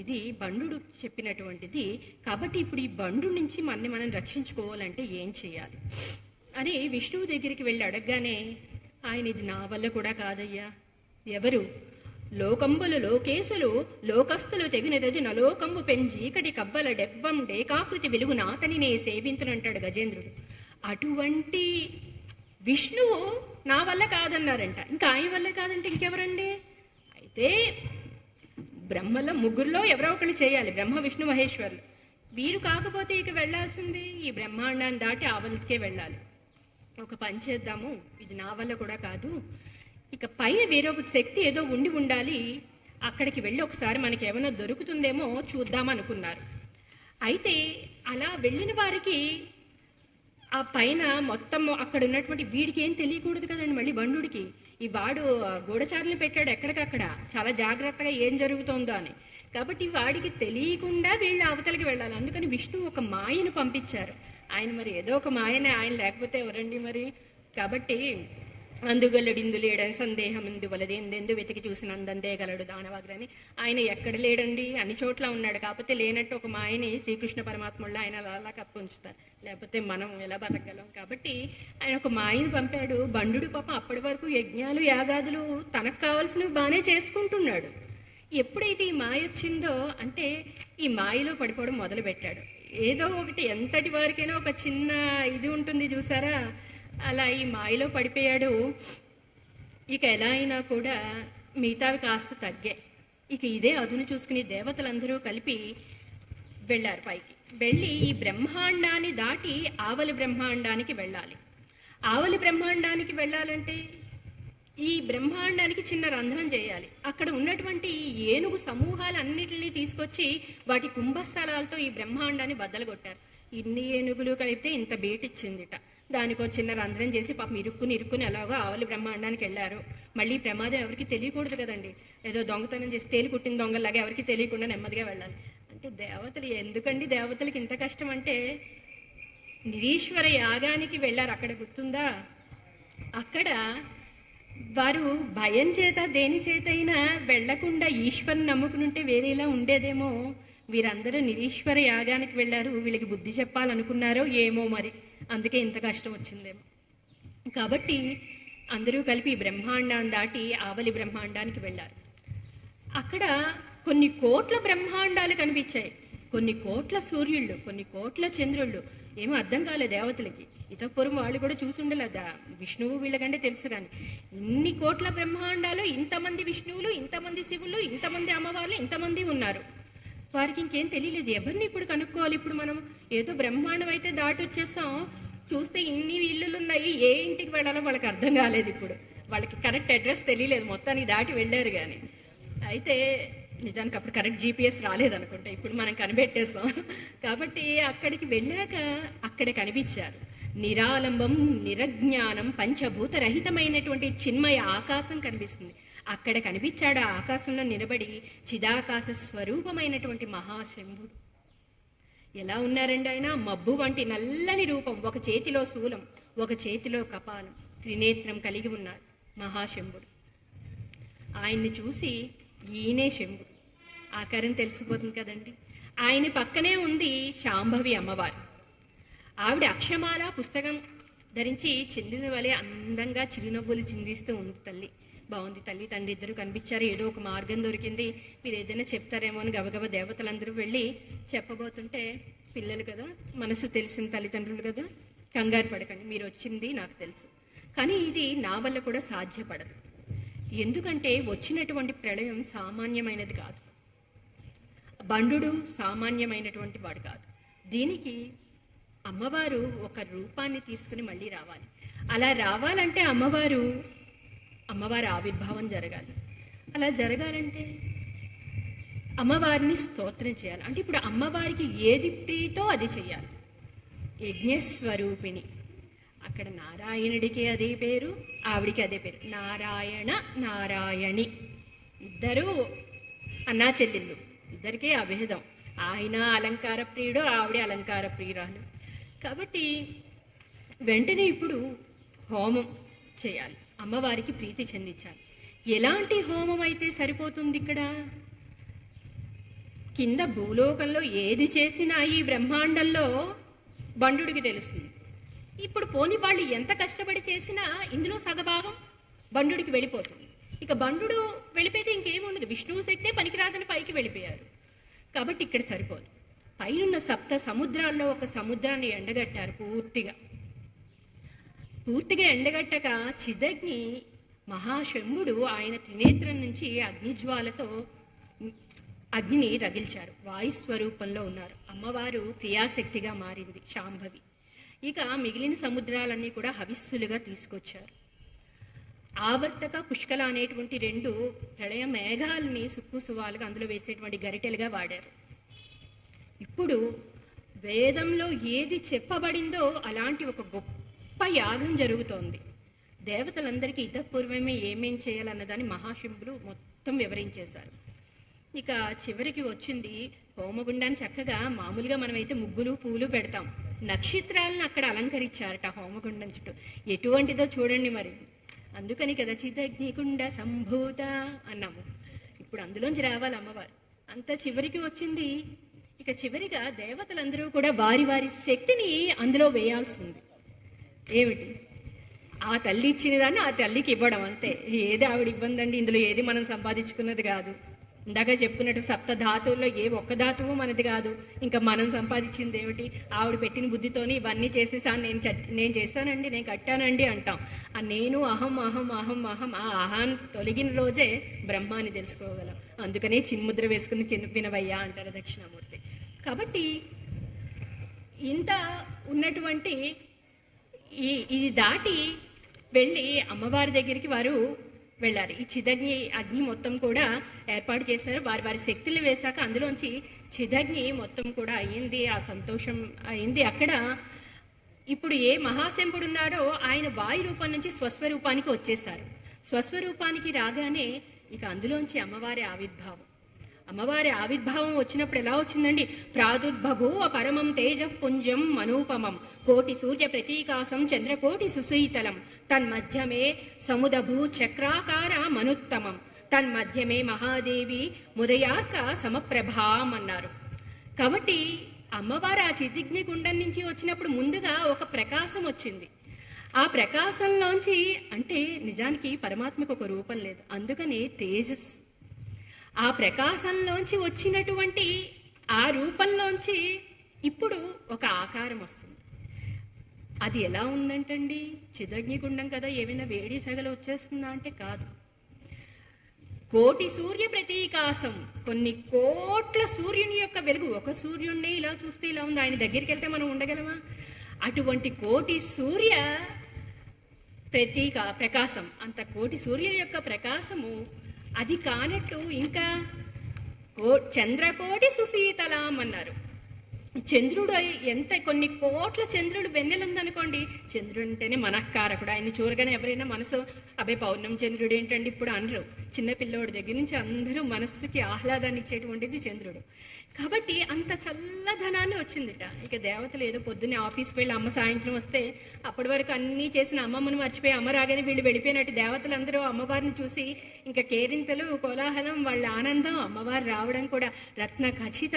ఇది బండు చెప్పినటువంటిది కాబట్టి ఇప్పుడు ఈ బండు నుంచి మనం రక్షించుకోవాలంటే ఏం చేయాలి అని విష్ణువు దగ్గరికి వెళ్ళి అడగగానే ఆయన, ఇది నా వల్ల కూడా కాదయ్యా. ఎవరు? లోకంబులు లోకేశులు లోకస్తులు తెగినది నలోకంబు పెంజీకటి కబ్బల డెబ్బం డేకాకృతి వెలుగు నాతని నే సేవింతునంటాడు గజేంద్రుడు. అటువంటి విష్ణువు నా వల్ల కాదన్నారంట. ఇంకా ఆయన వల్ల కాదంటే ఇంకెవరండి? అయితే బ్రహ్మలో ముగ్గురులో ఎవరో ఒకళ్ళు చేయాలి, బ్రహ్మ విష్ణు మహేశ్వరులు. వీరు కాకపోతే ఇక వెళ్ళాల్సింది ఈ బ్రహ్మాండాన్ని దాటి ఆవలికే వెళ్ళాలి. ఒక పని చేద్దాము, ఇది నా వల్ల కూడా కాదు, ఇక పైన వేరొక శక్తి ఏదో ఉండాలి, అక్కడికి వెళ్ళి ఒకసారి మనకి ఏమైనా దొరుకుతుందేమో చూద్దామనుకున్నారు. అయితే అలా వెళ్ళిన వారికి ఆ పైన మొత్తం అక్కడ ఉన్నటువంటి వీడికి ఏం తెలియకూడదు కదండి, మళ్ళీ బండుడికి. ఈ వాడు గూఢచారులు పెట్టాడు ఎక్కడికక్కడ, చాలా జాగ్రత్తగా ఏం జరుగుతోందో అని. కాబట్టి వాడికి తెలియకుండా వీళ్ళు అవతలికి వెళ్ళాలి. అందుకని విష్ణు ఒక మాయను పంపించారు. ఆయన మరి ఏదో ఒక మాయనే, ఆయన లేకపోతే ఎవరండి మరి. కాబట్టి అందుగలడిందు లేడని సందేహం ఇందు వలదేందెందు వెతికి చూసిన అందందే గలడు దానవాగ్రని. ఆయన ఎక్కడ లేడండి, అన్ని చోట్ల ఉన్నాడు. కాకపోతే లేనట్టు ఒక మాయని శ్రీకృష్ణ పరమాత్ముళ్ళు ఆయన అలా కప్పు ఉంచుతారు, లేకపోతే మనం ఎలా బతకగలం. కాబట్టి ఆయన ఒక మాయని పంపాడు. బండు పాపం అప్పటి వరకు యజ్ఞాలు యాగాదులు తనకు కావాల్సినవి బాగానే చేసుకుంటున్నాడు. ఎప్పుడైతే ఈ మాయ వచ్చిందో అంటే ఈ మాయలో పడిపోవడం మొదలు పెట్టాడు. ఏదో ఒకటి ఎంతటి వారికైనా ఒక చిన్న ఇది ఉంటుంది చూసారా, అలా ఈ మాయలో పడిపోయాడు. ఇక ఎలా అయినా కూడా మిగతావి కాస్త తగ్గాయి. ఇక ఇదే అదును చూసుకుని దేవతలందరూ కలిపి వెళ్ళారు పైకి. వెళ్ళి ఈ బ్రహ్మాండాన్ని దాటి ఆవలి బ్రహ్మాండానికి వెళ్ళాలి. ఆవలి బ్రహ్మాండానికి వెళ్ళాలంటే ఈ బ్రహ్మాండానికి చిన్న రంధ్రం చేయాలి. అక్కడ ఉన్నటువంటి ఈ ఏనుగు సమూహాలన్నిటినీ తీసుకొచ్చి వాటి కుంభస్థలాలతో ఈ బ్రహ్మాండాన్ని బద్దలు ఇన్ని ఏనుగులు కలిపితే ఇంత బీటిచ్చిందిట. దానికో చిన్న రంధ్రం చేసి పాపం ఇరుక్కుని ఎలాగో ఆవలి బ్రహ్మాండానికి వెళ్ళారు. మళ్ళీ ప్రమాదం ఎవరికి తెలియకూడదు కదండి, ఏదో దొంగతనం చేసి తేలి కుట్టిన దొంగలాగా ఎవరికి తెలియకుండా నెమ్మదిగా వెళ్ళాలి. అంటే దేవతలు ఎందుకండి దేవతలకి ఇంత కష్టం అంటే, నిరీశ్వర యాగానికి వెళ్ళారు. అక్కడ గుర్తుందా, అక్కడ వారు భయం చేత దేని చేతైనా వెళ్లకుండా ఈశ్వరుని నమ్ముకునుంటే వేరేలా ఉండేదేమో. వీరందరూ నిరీశ్వర యాగానికి వెళ్ళారు, వీళ్ళకి బుద్ధి చెప్పాలనుకున్నారో ఏమో మరి, అందుకే ఇంత కష్టం వచ్చిందేమో. కాబట్టి అందరూ కలిపి బ్రహ్మాండాన్ని దాటి ఆవలి బ్రహ్మాండానికి వెళ్ళారు. అక్కడ కొన్ని కోట్ల బ్రహ్మాండాలు కనిపించాయి, కొన్ని కోట్ల సూర్యుళ్ళు, కొన్ని కోట్ల చంద్రుళ్ళు. ఏమో అర్థం కాలేదు దేవతలకి. ఇతపూర్వం వాళ్ళు కూడా చూసి ఉండలేదా, విష్ణువు వీళ్ళకంటే తెలుసు. కానీ ఇన్ని కోట్ల బ్రహ్మాండాలు, ఇంతమంది విష్ణువులు, ఇంతమంది శివులు, ఇంతమంది అమ్మవార్లు, ఇంతమంది ఉన్నారు. వారికి ఇంకేం తెలియలేదు. ఎవరిని ఇప్పుడు కనుక్కోవాలి? ఇప్పుడు మనం ఏదో బ్రహ్మాండం అయితే దాటి వచ్చేసాం, చూస్తే ఇన్ని ఇల్లులు ఉన్నాయి, ఏ ఇంటికి వెళ్ళాలో వాళ్ళకి అర్థం కాలేదు. ఇప్పుడు వాళ్ళకి కరెక్ట్ అడ్రస్ తెలియలేదు, మొత్తానికి దాటి వెళ్ళారు. కానీ అయితే నిజానికి అప్పుడు కరెక్ట్ GPS రాలేదనుకుంటా, ఇప్పుడు మనం కనిపెట్టేసాం. కాబట్టి అక్కడికి వెళ్ళాక అక్కడ కనిపించారు నిరాలంబం నిరజ్ఞానం పంచభూతరహితమైనటువంటి చిన్మయ ఆకాశం కనిపిస్తుంది. అక్కడ కనిపించాడు. ఆ ఆకాశంలో నిలబడి చిదాకాశ స్వరూపమైనటువంటి మహాశంభుడు. ఎలా ఉన్నారండి ఆయన? మబ్బు వంటి నల్లని రూపం, ఒక చేతిలో శూలం, ఒక చేతిలో కపాలం, త్రినేత్రం కలిగి ఉన్నారు మహాశంభుడు. ఆయన్ని చూసి ఈయనే శంభుడు ఆకారం తెలిసిపోతుంది కదండి. ఆయన పక్కనే ఉంది శాంభవి అమ్మవారు. ఆవిడ అక్షమాల పుస్తకం ధరించి చెందిన వలె అందంగా చిరునవ్వులు చిందిస్తూ ఉంది. తల్లి బాగుంది, తల్లి తండ్రి ఇద్దరు కనిపించారు, ఏదో ఒక మార్గం దొరికింది, మీరు ఏదైనా చెప్తారేమో అని గబగబా దేవతలందరూ వెళ్ళి చెప్పబోతుంటే, పిల్లలు కదా, మనసు తెలిసిన తల్లిదండ్రులు కదా, కంగారు పడకండి, మీరు వచ్చింది నాకు తెలుసు, కానీ ఇది నా వల్ల కూడా సాధ్యపడదు. ఎందుకంటే వచ్చినటువంటి ప్రళయం సామాన్యమైనది కాదు, బండు సామాన్యమైనటువంటి వాడు కాదు. దీనికి అమ్మవారు ఒక రూపాన్ని తీసుకుని మళ్ళీ రావాలి. అలా రావాలంటే అమ్మవారి ఆవిర్భావం జరగాలి. అలా జరగాలంటే అమ్మవారిని స్తోత్రం చేయాలి. అంటే ఇప్పుడు అమ్మవారికి ఏది ప్రీతో అది చేయాలి. యజ్ఞస్వరూపిణి, అక్కడ నారాయణుడికి అదే పేరు, ఆవిడికి అదే పేరు. నారాయణ నారాయణి, ఇద్దరు అన్నా చెల్లెళ్ళు, ఇద్దరికే అభేదం. ఆయన అలంకార ప్రియుడు, ఆవిడ అలంకార ప్రియురాలు. కాబట్టి వెంటనే ఇప్పుడు హోమం చేయాలి, అమ్మవారికి ప్రీతి చెందించాలి. ఎలాంటి హోమం అయితే సరిపోతుంది? ఇక్కడ కింద భూలోకంలో ఏది చేసినా ఈ బ్రహ్మాండంలో బండుడికి తెలుస్తుంది. ఇప్పుడు పోని వాళ్ళు ఎంత కష్టపడి చేసినా ఇందులో సగభాగం బండుడికి వెళ్ళిపోతుంది. ఇక బండుడు వెళ్ళిపోతే ఇంకేముండదు, విష్ణువు శక్తే పనికిరాదని పైకి వెళ్ళిపోయారు. కాబట్టి ఇక్కడ సరిపోదు. పైనున్న సప్త సముద్రాల్లో ఒక సముద్రాన్ని ఎండగట్టారు పూర్తిగా ఎండగట్టక చిదగ్ని మహాశంభుడు ఆయన త్రినేత్రం నుంచి అగ్నిజ్వాలతో అగ్నిని రగిల్చారు. వాయుస్వరూపంలో ఉన్నారు. అమ్మవారు క్రియాశక్తిగా మారింది శాంభవి. ఇక మిగిలిన సముద్రాలన్నీ కూడా హవిస్సులుగా తీసుకొచ్చారు. ఆవర్తక పుష్కల అనేటువంటి 2 ప్రళయ మేఘాలని సుక్కుసువాలుగా అందులో వేసేటువంటి గరిటెలుగా వాడారు. ఇప్పుడు వేదంలో ఏది చెప్పబడిందో అలాంటి ఒక గొప్ప యాగం జరుగుతోంది. దేవతలందరికీ ఇతపూర్వమే ఏమేం చేయాలన్నదాన్ని మహాశివుడు మొత్తం వివరించేశారు. ఇక చివరికి వచ్చింది హోమగుండాన్ని. చక్కగా మామూలుగా మనమైతే ముగ్గులు పూలు పెడతాం, నక్షత్రాలను అక్కడ అలంకరించారట హోమగుండం చుట్టూ. ఎటువంటిదో చూడండి మరి. అందుకని కదా చిదగ్నికుండ సంభూత అన్నాము. ఇప్పుడు అందులోంచి రావాలి అమ్మవారు. అంత చివరికి వచ్చింది. ఇక చివరిగా దేవతలందరూ కూడా వారి వారి శక్తిని అందులో వేయాల్సింది. ఏమిటి? ఆ తల్లి ఇచ్చిన దాన్ని ఆ తల్లికి ఇవ్వడం, అంతే. ఏది ఆవిడ ఇబ్బంది అండి, ఇందులో ఏది మనం సంపాదించుకున్నది కాదు. ఇందాక చెప్పుకున్నట్టు సప్త ధాతువుల్లో ఏ ఒక్క ధాతువు మనది కాదు. ఇంకా మనం సంపాదించింది ఏమిటి? ఆవిడ పెట్టిన బుద్ధితోని ఇవన్నీ చేసేసాను, నేను చేస్తానండి, నేను కట్టానండి అంటాం. ఆ నేను అహం అహం అహం అహం, ఆ అహం తొలగిన రోజే బ్రహ్మాన్ని తెలుసుకోగలం. అందుకనే చిన్ముద్ర వేసుకుని వినవయ్యా అంటారు దక్షిణామూర్తి. కాబట్టి ఇంత ఉన్నటువంటి ఇది దాటి వెళ్ళి అమ్మవారి దగ్గరికి వారు వెళ్ళారు. ఈ చిదగ్ని అగ్ని మొత్తం కూడా ఏర్పాటు చేశారు. వారి వారి శక్తులు వేశాక అందులోంచి చిదగ్ని మొత్తం కూడా అయ్యింది. ఆ సంతోషం అయింది. అక్కడ ఇప్పుడు ఏ మహాశంభుడు ఉన్నారో ఆయన వాయు రూపం నుంచి స్వస్వరూపానికి వచ్చేసారు. స్వస్వరూపానికి రాగానే ఇక అందులోంచి అమ్మవారి ఆవిర్భావం వచ్చినప్పుడు ఎలా వచ్చిందండి? ప్రాదుర్భూవ పరమం తేజఃపుంజం మనూపమం కోటి సూర్య ప్రతీకాసం చంద్రకోటి సుశీతలం తన్మధ్యమే సముదభూ చక్రాకార మనుత్తమం తన్మధ్యమే మహాదేవి ముదయార్క సమప్రభాం అన్నారు. కాబట్టి అమ్మవారు ఆ చిదిగ్ని గుండం నుంచి వచ్చినప్పుడు ముందుగా ఒక ప్రకాశం వచ్చింది. ఆ ప్రకాశంలోంచి, అంటే నిజానికి పరమాత్మకు ఒక రూపం లేదు, అందుకనే తేజస్సు. ఆ ప్రకాశంలోంచి వచ్చినటువంటి ఆ రూపంలోంచి ఇప్పుడు ఒక ఆకారం వస్తుంది. అది ఎలా ఉందంటండి? చిదగ్నిగుండం కదా, ఏమైనా వేడి సగలు వచ్చేస్తుందా అంటే కాదు. కోటి సూర్య ప్రతీకాసం, కొన్ని కోట్ల సూర్యుని యొక్క వెలుగు. ఒక సూర్యుడిని ఇలా చూస్తే ఇలా ఉంది, ఆయన దగ్గరికి వెళ్తే మనం ఉండగలమా? అటువంటి కోటి సూర్య ప్రకాశం, అంత కోటి సూర్యుని యొక్క ప్రకాశము అది కానట్టు ఇంకా చంద్రకోటి సుశీతలం అన్నారు. చంద్రుడు ఎంత కొన్ని కోట్ల చంద్రుడు వెన్నెలుందనుకోండి, చంద్రుడు అంటేనే మనఃకారకుడు. ఆయన చూరగానే ఎవరైనా మనసు అబ్బాయి పౌర్ణమి చంద్రుడు ఏంటండి ఇప్పుడు అనరు. చిన్నపిల్లోడి దగ్గర నుంచి అందరూ మనస్సుకి ఆహ్లాదాన్ని ఇచ్చేటువంటిది చంద్రుడు. కాబట్టి అంత చల్లదనాన్ని వచ్చిందిట. ఇక దేవతలు ఏదో పొద్దున్నే ఆఫీస్కి వెళ్ళి అమ్మ సాయంత్రం వస్తే అప్పటి వరకు అన్నీ చేసిన అమ్మమ్మను మర్చిపోయి అమ్మ రాగానే వీళ్ళు వెళ్ళిపోయినట్టు దేవతలందరూ అమ్మవారిని చూసి ఇంకా కేరింతలు, కోలాహలం, వాళ్ళ ఆనందం. అమ్మవారు రావడం కూడా రత్న ఖచ్చిత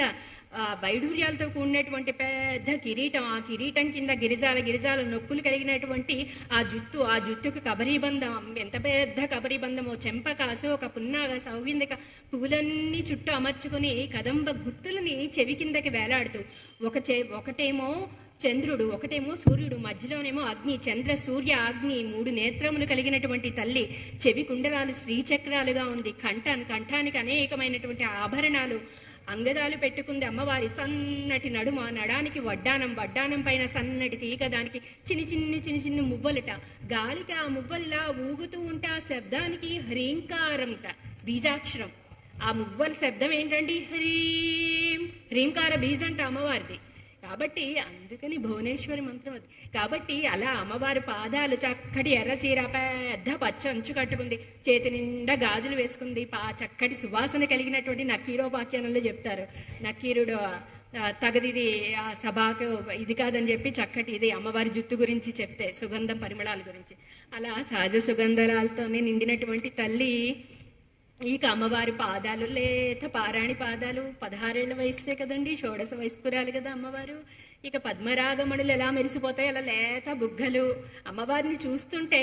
వైఢూర్యాలతో కూడినటువంటి పెద్ద కిరీటం, ఆ కిరీటం కింద గిరిజాల నొక్కులు కలిగినటువంటి ఆ జుట్టుకు కబరీబంధం, ఎంత పెద్ద కబరీబంధమో, చెంపక, అశోక, పున్నాగ, సౌగిందక పువ్వులన్నీ చుట్టూ అమర్చుకుని కదంబ గుత్తులని చెవి కిందకి వేలాడుతూ ఒకటేమో చంద్రుడు, ఒకటేమో సూర్యుడు, మధ్యలోనేమో అగ్ని, చంద్ర సూర్య అగ్ని, 3 నేత్రములు కలిగినటువంటి తల్లి. చెవి కుండలాలు శ్రీచక్రాలుగా ఉంది. కంఠానికి అనేకమైనటువంటి ఆభరణాలు, అంగదాలు పెట్టుకుంది అమ్మవారి. సన్నటి నడుమ, నడానికి వడ్డానం పైన సన్నటి తీగ, దానికి చిన్ని మువ్వలుట. గాలికి ఆ మువ్వలిలా ఊగుతూ ఉంటే ఆ శబ్దానికి హ్రీంకారంట, బీజాక్షరం. ఆ మువ్వల శబ్దం ఏంటండి? హ్రీం, హ్రీంకార బీజం అంట అమ్మవారిది. కాబట్టి అందుకని భువనేశ్వరి మంత్రం అది. కాబట్టి అలా అమ్మవారి పాదాలు చక్కటి ఎర్ర చీర పెద్ద పచ్చ అంచు కట్టుకుంది, చేతి నిండా గాజులు వేసుకుంది, చక్కటి సువాసన కలిగినటువంటి నక్కీరోపాఖ్యానంలో చెప్తారు. నక్కీరుడు తగదిది ఆ సభకు ఇది కాదని చెప్పి చక్కటి ఇది అమ్మవారి జుత్తు గురించి చెప్తే సుగంధం పరిమళాల గురించి, అలా సహజ సుగంధాలతోనే నిండినటువంటి తల్లి ఇక అమ్మవారి పాదాలు లేత పారాణి పాదాలు. 16 ఏళ్ల వయస్సే కదండి, షోడశ వయస్కురాలు కదా అమ్మవారు. ఇక పద్మరాగమణులు ఎలా మెరిసిపోతాయి, అలా లేత బుగ్గలు. అమ్మవారిని చూస్తుంటే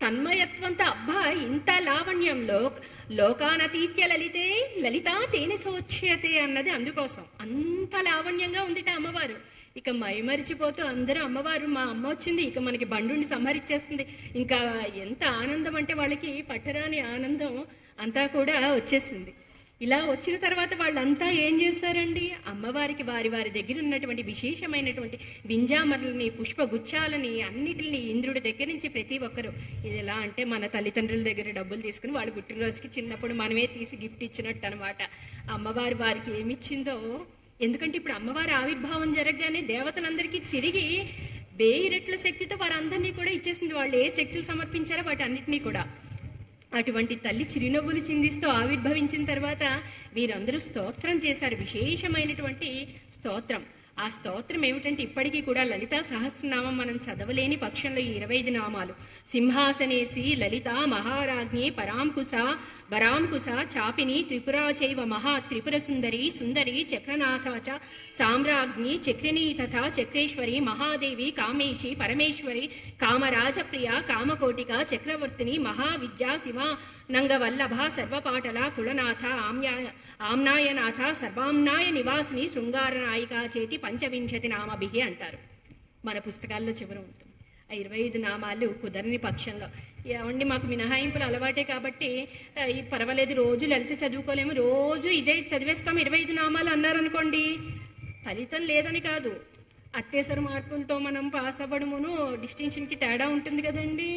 తన్మయత్వంతో అబ్బా ఇంత లావణ్యంలో లోకానతీత్య లలితే లలితా తేనె సోచ్యతే అన్నది అందుకోసం. అంత లావణ్యంగా ఉందిట అమ్మవారు. ఇక మైమరిచిపోతూ అందరూ అమ్మవారు మా అమ్మ వచ్చింది, ఇక మనకి బండుని సంహరించేస్తుంది, ఇంకా ఎంత ఆనందం అంటే వాళ్ళకి పట్టరాని ఆనందం అంతా కూడా వచ్చేసింది. ఇలా వచ్చిన తర్వాత వాళ్ళంతా ఏం చేశారండి, అమ్మవారికి వారి వారి దగ్గర ఉన్నటువంటి విశేషమైనటువంటి వింజామరులని పుష్పగుచ్చాలని అన్నిటిని ఇంద్రుడి దగ్గర నుంచి ప్రతి ఒక్కరు, ఇది ఎలా అంటే మన తల్లిదండ్రుల దగ్గర డబ్బులు తీసుకుని వాళ్ళు పుట్టినరోజుకి చిన్నప్పుడు మనమే తీసి గిఫ్ట్ ఇచ్చినట్టు అనమాట. అమ్మవారు వారికి ఏమిచ్చిందో, ఎందుకంటే ఇప్పుడు అమ్మవారి ఆవిర్భావం జరగగానే దేవతలందరికీ తిరిగి 1000 రెట్ల శక్తితో వారందరినీ కూడా ఇచ్చేసింది. వాళ్ళు ఏ శక్తులు సమర్పించారో వాటి అన్నిటినీ కూడా. అటువంటి తల్లి చిరునవ్వులు చిందిస్తూ ఆవిర్భవించిన తర్వాత వీరందరూ స్తోత్రం చేశారు, విశేషమైనటువంటి స్తోత్రం. ఆ స్తోత్రం ఏమిటంటే ఇప్పటికీ కూడా లలితా సహస్రనామం మనం చదవలేని పక్షంలో ఈ 25 నామాలు. సింహాసనేసి లలిత మహారాజ్ఞి పరాంకుశ వరాంకుశ చాపిని త్రిపురా చైవ మహా త్రిపుర సుందరి సుందరి చక్రనాథ చ సామ్రాజ్ఞి చక్రిణీ తథా చక్రేశ్వరి మహాదేవి కామేశి పరమేశ్వరి కామరాజప్రియ కామకోటిక చక్రవర్తిని మహావిద్యా శివ నంగవల్లభ సర్వపాటల కులనాథ ఆమ్నాయనాథ సర్వామ్నాయ నివాసిని శృంగార నాయిక చేతి 25 నామభిహి అంటారు. మన పుస్తకాల్లో చివర ఉంటుంది. ఆ 25 నామాలు కుదరని పక్షంలో ఏమండి మాకు మినహాయింపులు అలవాటే కాబట్టి పర్వాలేదు, రోజు లలిత చదువుకోలేము, రోజు ఇదే చదివేస్తాం 25 నామాలు అన్నారనుకోండి, ఫలితం లేదని కాదు, అత్యవసర మార్కులతో మనం పాస్ అవ్వడమును డిస్టింక్షన్కి తేడా ఉంటుంది కదండి.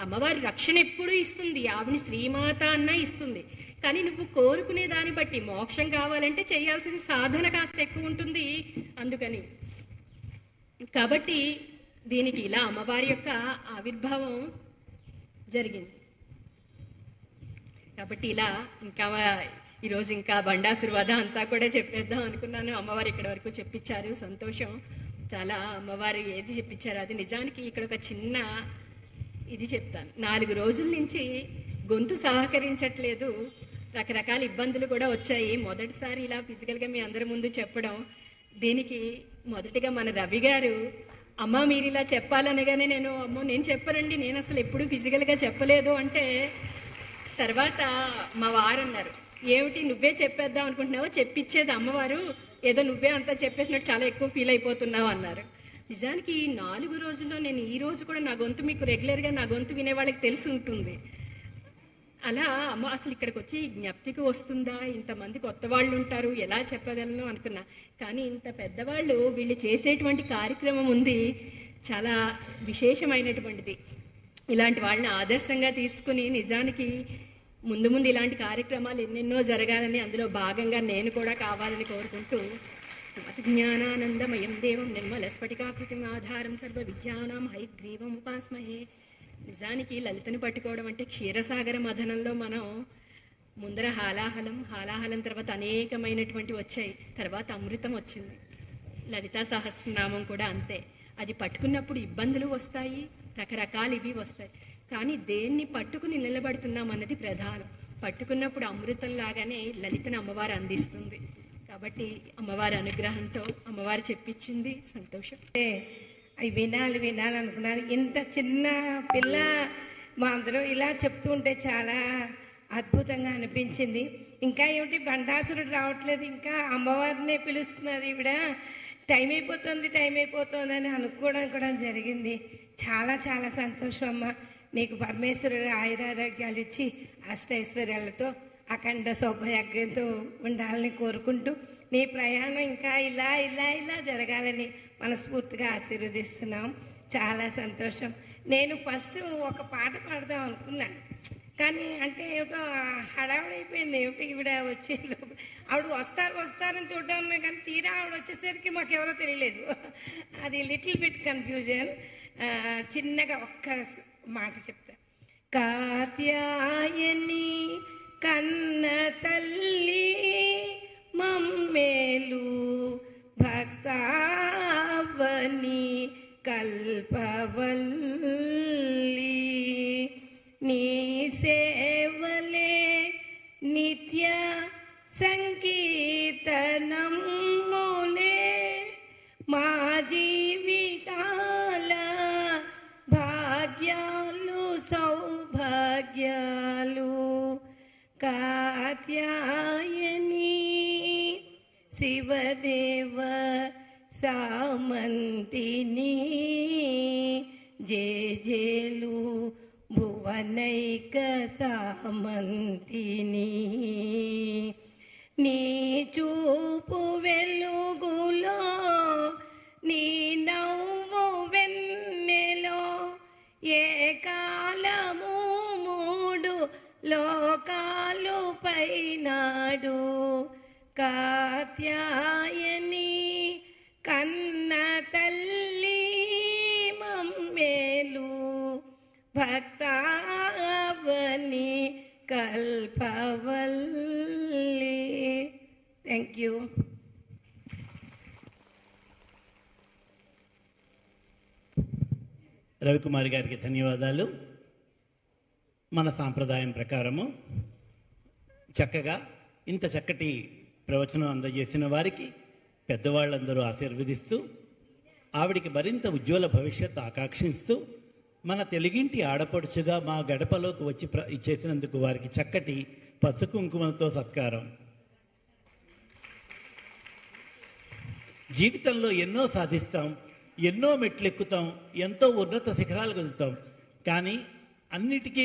అమ్మవారి రక్షణ ఎప్పుడూ ఇస్తుంది, ఆవిని శ్రీమాత అన్న ఇస్తుంది. కానీ నువ్వు కోరుకునే దాన్ని బట్టి మోక్షం కావాలంటే చేయాల్సిన సాధన కాస్త ఎక్కువ ఉంటుంది. అందుకని కాబట్టి దీనికి ఇలా అమ్మవారి యొక్క ఆవిర్భావం జరిగింది. కాబట్టి ఇలా ఇంకా ఈరోజు ఇంకా బండాసుర వధ అంతా కూడా చెప్పేద్దాం అనుకున్నాను. అమ్మవారు ఇక్కడ వరకు చెప్పించారు, సంతోషం. చాలా అమ్మవారు ఏది చెప్పించారు అది. నిజానికి ఇక్కడ ఒక చిన్న ఇది చెప్తాను. 4 రోజుల నుంచి గొంతు సహకరించట్లేదు, రకరకాల ఇబ్బందులు కూడా వచ్చాయి. మొదటిసారి ఇలా ఫిజికల్గా మీ అందరి ముందు చెప్పడం, దీనికి మొదటిగా మన రవి గారు అమ్మ మీరు ఇలా చెప్పాలనగానే నేను చెప్పనండి, నేను అసలు ఎప్పుడు ఫిజికల్గా చెప్పలేదు అంటే, తర్వాత మా వారు అన్నారు ఏమిటి నువ్వే చెప్పేద్దాం అనుకుంటున్నావో, చెప్పించేది అమ్మవారు, ఏదో నువ్వే అంతా చెప్పేసినట్టు చాలా ఎక్కువ ఫీల్ అయిపోతున్నావు అన్నారు. నిజానికి ఈ 4 రోజుల్లో నేను ఈ రోజు కూడా నా గొంతు మీకు రెగ్యులర్గా నా గొంతు వినే వాళ్ళకి తెలిసి ఉంటుంది. అలా అమ్మ అసలు ఇక్కడికి వచ్చి జ్ఞప్తికి వస్తుందా, ఇంతమంది కొత్త వాళ్ళు ఉంటారు, ఎలా చెప్పగలను అనుకున్నా. కానీ ఇంత పెద్దవాళ్ళు వీళ్ళు చేసేటువంటి కార్యక్రమం ఉంది, చాలా విశేషమైనటువంటిది. ఇలాంటి వాళ్ళని ఆదర్శంగా తీసుకుని నిజానికి ముందు ముందు ఇలాంటి కార్యక్రమాలు ఎన్నెన్నో జరగాలని, అందులో భాగంగా నేను కూడా కావాలని కోరుకుంటూ, జ్ఞానానందమయం దేవం నిర్మల స్ఫటికాకృతిం ఆధారం సర్వ విద్యానాం హైగ్రీవం ఉపాస్మహే. నిజానికి లలితని పట్టుకోవడం అంటే క్షీరసాగర మథనంలో మనం ముందర హాలాహలం తర్వాత అనేకమైనటువంటి వచ్చాయి, తర్వాత అమృతం వచ్చింది. లలితా సహస్రనామం కూడా అంతే. అది పట్టుకున్నప్పుడు ఇబ్బందులు వస్తాయి, రకరకాలు ఇవి వస్తాయి, కానీ దేన్ని పట్టుకుని నిలబడుతున్నాం అన్నది ప్రధానం. పట్టుకున్నప్పుడు అమృతం లాగానే లలితని అమ్మవారు అందిస్తుంది. కాబట్టి అమ్మవారి అనుగ్రహంతో అమ్మవారు చెప్పించింది, సంతోషం. అవి వినాలనుకున్నాను. ఇంత చిన్న పిల్ల మా అందరూ ఇలా చెప్తూ ఉంటే చాలా అద్భుతంగా అనిపించింది. ఇంకా ఏమిటి బండాసురుడు రావట్లేదు, ఇంకా అమ్మవారినే పిలుస్తున్నది ఈవిడ, టైం అయిపోతుంది అని అనుకోవడం కూడా జరిగింది. చాలా చాలా సంతోషం అమ్మ. నీకు పరమేశ్వరుడు ఆయురారోగ్యాలు ఇచ్చి అష్టైశ్వర్యాలతో అఖండ సౌభాగ్యంతో ఉండాలని కోరుకుంటూ నీ ప్రయాణం ఇంకా ఇలా జరగాలని మనస్ఫూర్తిగా ఆశీర్వదిస్తున్నాం. చాలా సంతోషం. నేను ఫస్ట్ ఒక పాట పాడదాం అనుకున్నాను, కానీ అంటే ఏమిటో హడావుడైపోయింది. ఏమిటి ఈవిడ వచ్చే ఆవిడ వస్తారని చూడడం, కానీ తీరా ఆవిడ వచ్చేసరికి మాకెవరో తెలియలేదు. అది లిటిల్ బిట్ కన్ఫ్యూజన్. చిన్నగా ఒక్క మాట చెప్తా. కాత్యాయని కన్న తల్లి మమ్మేలు భక్తావని కల్పవల్లి నీ సేవలే నిత్య సంకీర్తనములే మా జీవితాల భాగ్యాలు సౌభాగ్యాలు. కాత్యాయని శివదేవ సామంతిని జేజేలు భువనైక సామంతిని. నీ చూపు వెలుగులో నీ నవ్వు వెన్నెలో ఏ కాలము మూడు లోకాలు పైనాడు. కాత్యాయని కన్న తల్లి మమ్మేలు భక్తావని కల్పవల్లి. Thank you. రవికుమారి గారికి ధన్యవాదాలు. మన సాంప్రదాయం ప్రకారము చక్కగా ఇంత చక్కటి ప్రవచనం అందజేసిన వారికి పెద్దవాళ్ళందరూ ఆశీర్వదిస్తూ, ఆవిడికి మరింత ఉజ్వల భవిష్యత్తు ఆకాంక్షిస్తూ, మన తెలుగింటి ఆడపడుచుగా మా గడపలోకి వచ్చి ఇచ్చేసినందుకు వారికి చక్కటి పసుకుంకుమలతో సత్కారం. జీవితంలో ఎన్నో సాధిస్తాం, ఎన్నో మెట్లెక్కుతాం, ఎంతో ఉన్నత శిఖరాలు కదులుతాం. కానీ అన్నిటికీ